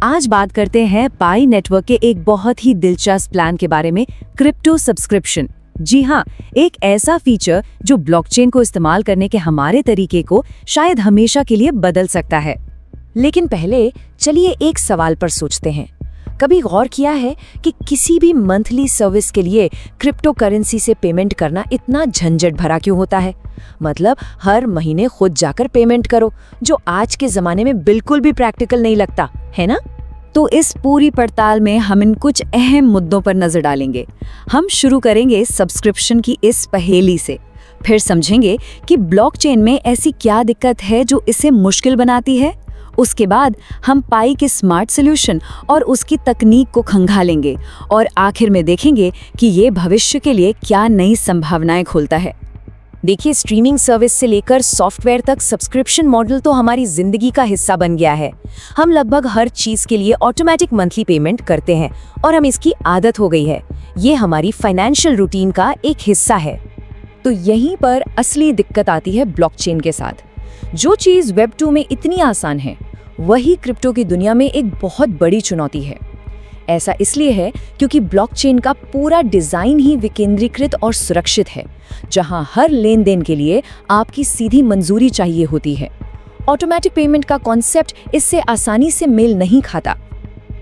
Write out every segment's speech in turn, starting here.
आज बात करते हैं पाई नेटवर्क के एक बहुत ही दिलचस्प प्लान के बारे में, क्रिप्टो सब्सक्रिप्शन। जी हाँ, एक ऐसा फीचर जो ब्लॉकचेन को इस्तेमाल करने के हमारे तरीके को शायद हमेशा के लिए बदल सकता है। लेकिन पहले चलिए एक सवाल पर सोचते हैं। कभी गौर किया है कि किसी भी मंथली सर्विस के लिए क्रिप्टो करेंसी से पेमेंट करना इतना झंझट भरा क्यों होता है? मतलब हर महीने खुद जाकर पेमेंट करो, जो आज के जमाने में बिल्कुल भी प्रैक्टिकल नहीं लगता, है ना? तो इस पूरी पड़ताल में हम इन कुछ अहम मुद्दों पर नजर डालेंगे। हम शुरू करेंगे सब्सक्रिप्शन की इस पहेली से, फिर समझेंगे कि ब्लॉकचेन में ऐसी क्या दिक्कत है जो इसे मुश्किल बनाती है। उसके बाद हम पाई के स्मार्ट सॉल्यूशन और उसकी तकनीक को खंगालेंगे और आखिर में देखेंगे कि ये भविष्य के लिए क्या नई संभावनाएं खोलता है। देखिए, स्ट्रीमिंग सर्विस से लेकर सॉफ्टवेयर तक सब्सक्रिप्शन मॉडल तो हमारी जिंदगी का हिस्सा बन गया है। हम लगभग हर चीज के लिए ऑटोमेटिक मंथली पेमेंट करते हैं और हम इसकी आदत हो गई है। ये हमारी फाइनेंशियल रूटीन का एक हिस्सा है। तो यहीं पर असली दिक्कत आती है ब्लॉकचेन के साथ। जो चीज वेब 2 में इतनी आसान है, वही क्रिप्टो की दुनिया में एक बहुत बड़ी चुनौती है। ऐसा इसलिए है क्योंकि ब्लॉकचेन का पूरा डिजाइन ही विकेंद्रीकृत और सुरक्षित है, जहां हर लेन देन के लिए आपकी सीधी मंजूरी चाहिए होती है। ऑटोमेटिक पेमेंट का कॉन्सेप्ट इससे आसानी से मेल नहीं खाता।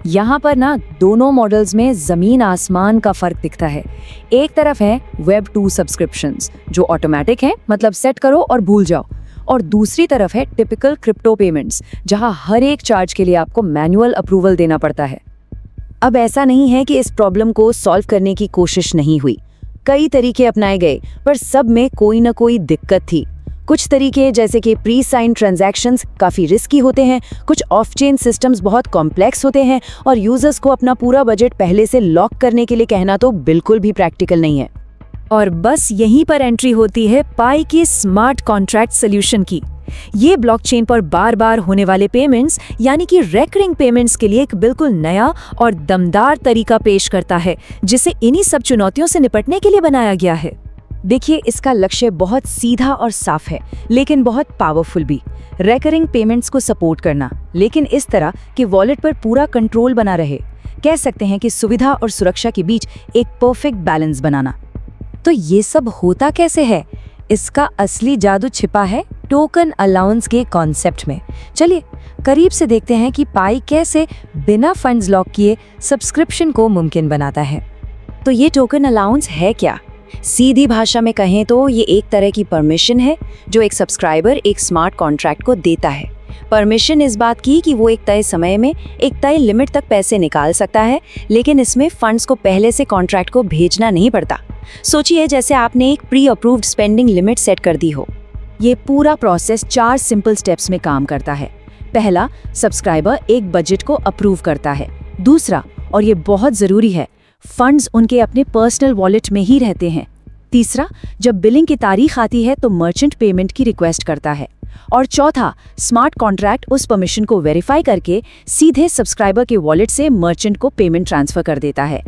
यहाँ पर दोनों मॉडल्स में जमीन आसमान का फर्क दिखता है। एक तरफ है वेब 2 सब्सक्रिप्शंस जो ऑटोमेटिक है, मतलब सेट करो और भूल जाओ, और दूसरी तरफ है टिपिकल क्रिप्टो पेमेंट्स, जहां हर एक चार्ज के लिए आपको मैनुअल अप्रूवल देना पड़ता है। अब ऐसा नहीं है कि इस प्रॉब्लम को सॉल्व करने की कोशिश नहीं हुई। कई तरीके अपनाए गए, पर सब में कोई ना कोई दिक्कत थी। कुछ तरीके जैसे कि प्री साइन ट्रांजैक्शंस काफ़ी रिस्की होते हैं, कुछ ऑफ चेन सिस्टम्स बहुत कॉम्प्लेक्स होते हैं, और यूजर्स को अपना पूरा बजट पहले से लॉक करने के लिए कहना तो बिल्कुल भी प्रैक्टिकल नहीं है। और बस यहीं पर एंट्री होती है पाई के स्मार्ट कॉन्ट्रैक्ट सॉल्यूशन की। ये ब्लॉकचेन पर बार बार होने वाले पेमेंट्स यानी कि रेकरिंग पेमेंट्स के लिए एक बिल्कुल नया और दमदार तरीका पेश करता है, जिसे इन्हीं सब चुनौतियों से निपटने के लिए बनाया गया है। देखिए, इसका लक्ष्य बहुत सीधा और साफ है, लेकिन बहुत पावरफुल भी। रेकरिंग पेमेंट्स को सपोर्ट करना, लेकिन इस तरह कि वॉलेट पर पूरा कंट्रोल बना रहे। कह सकते हैं कि सुविधा और सुरक्षा के बीच एक परफेक्ट बैलेंस बनाना। तो ये सब होता कैसे है? इसका असली जादू छिपा है टोकन अलाउंस के कॉन्सेप्ट में। चलिए करीब से देखते हैं कि पाई कैसे बिना फंड्स लॉक किए सब्सक्रिप्शन को मुमकिन बनाता है। तो ये टोकन अलाउंस है क्या? सीधी भाषा में कहें तो ये एक तरह की परमिशन है जो एक सब्सक्राइबर एक स्मार्ट कॉन्ट्रैक्ट को देता है। परमिशन इस बात की कि वो एक तय समय में एक तय लिमिट तक पैसे निकाल सकता है, लेकिन इसमें फंड्स को पहले से कॉन्ट्रैक्ट को भेजना नहीं पड़ता। सोचिए जैसे आपने एक pre approved spending limit set कर दी हो। ये पूरा प्रोसेस 4 सिंपल स्टेप्स में काम करता है। पहला, सब्सक्राइबर एक बजट को अप्रूव करता है। दूसरा, और ये बहुत ज़रूरी है, फंड्स उनके अपने पर्सनल वॉलेट में ही रहते हैं। तीसरा, जब बिलिंग की तारीख आती है तो मर्चेंट पेमेंट की रिक्वेस्ट करता है। और चौथा, स्मार्ट कॉन्ट्रैक्ट उस परमिशन को वेरीफाई करके सीधे सब्सक्राइबर के वॉलेट से मर्चेंट को पेमेंट ट्रांसफर कर देता है।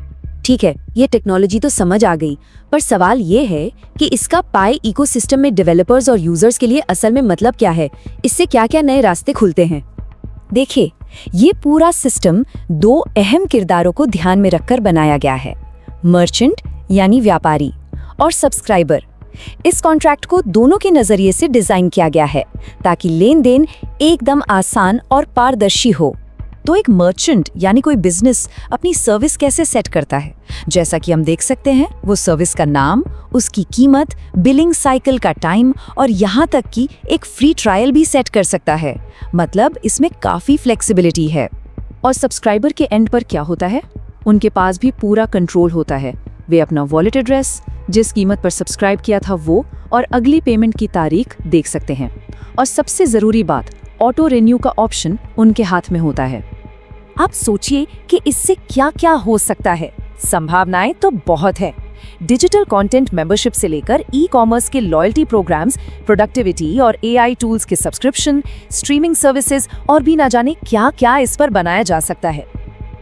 ठीक है, ये टेक्नोलॉजी तो समझ आ गई, पर सवाल ये है कि इसका पाई इकोसिस्टम में डेवलपर्स और यूजर्स के लिए असल में मतलब क्या है? इससे क्या क्या नए रास्ते खुलते हैं? देखिए, ये पूरा सिस्टम 2 अहम किरदारों को ध्यान में रखकर बनाया गया है, मर्चेंट यानी व्यापारी और सब्सक्राइबर। इस कॉन्ट्रैक्ट को दोनों के नजरिए से डिजाइन किया गया है ताकि लेन देन एकदम आसान और पारदर्शी हो। तो एक मर्चेंट यानी कोई बिजनेस अपनी सर्विस कैसे सेट करता है? जैसा कि हम देख सकते हैं, वो सर्विस का नाम, उसकी कीमत, बिलिंग साइकिल का टाइम और यहाँ तक कि एक फ्री ट्रायल भी सेट कर सकता है। मतलब इसमें काफी फ्लेक्सिबिलिटी है। और सब्सक्राइबर के एंड पर क्या होता है? उनके पास भी पूरा कंट्रोल होता है। वे अपना वॉलेट एड्रेस, जिस कीमत पर सब्सक्राइब किया था वो, और अगली पेमेंट की तारीख देख सकते हैं। और सबसे जरूरी बात, ऑटो रिन्यू का ऑप्शन उनके हाथ में होता है। आप सोचिए कि इससे क्या क्या हो सकता है। संभावनाएं तो बहुत है। डिजिटल कंटेंट मेंबरशिप से लेकर ई-कॉमर्स के लॉयल्टी प्रोग्राम्स, प्रोडक्टिविटी और एआई टूल्स के सब्सक्रिप्शन, स्ट्रीमिंग सर्विसेज और भी ना जाने क्या क्या इस पर बनाया जा सकता है।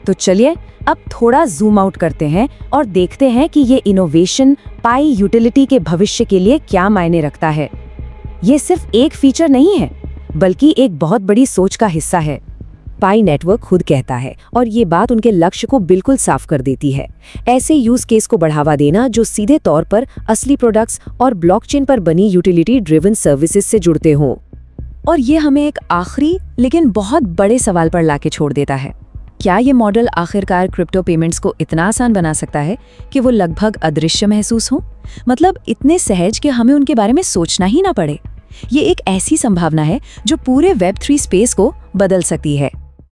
तो चलिए अब थोड़ा जूम आउट करते हैं और देखते हैं कि ये इनोवेशन पाई यूटिलिटी के भविष्य के लिए क्या मायने रखता है। ये सिर्फ एक फीचर नहीं है, बल्कि एक बहुत बड़ी सोच का हिस्सा है। पाई नेटवर्क खुद कहता है और ये बात उनके लक्ष्य को बिल्कुल साफ कर देती है। ऐसे यूज केस को बढ़ावा देना जो सीधे तौर पर असली प्रोडक्ट्स और ब्लॉकचेन पर बनी यूटिलिटी ड्रिवन सर्विसेज से जुड़ते हों। और ये हमें एक आखिरी लेकिन बहुत बड़े सवाल पर लाके छोड़ देता है। क्या ये मॉडल आखिरकार क्रिप्टो पेमेंट्स को इतना आसान बना सकता है कि वो लगभग अदृश्य महसूस हो? मतलब इतने सहज कि हमें उनके बारे में सोचना ही ना पड़े। ये एक ऐसी संभावना है जो पूरे वेब 3 स्पेस को बदल सकती है।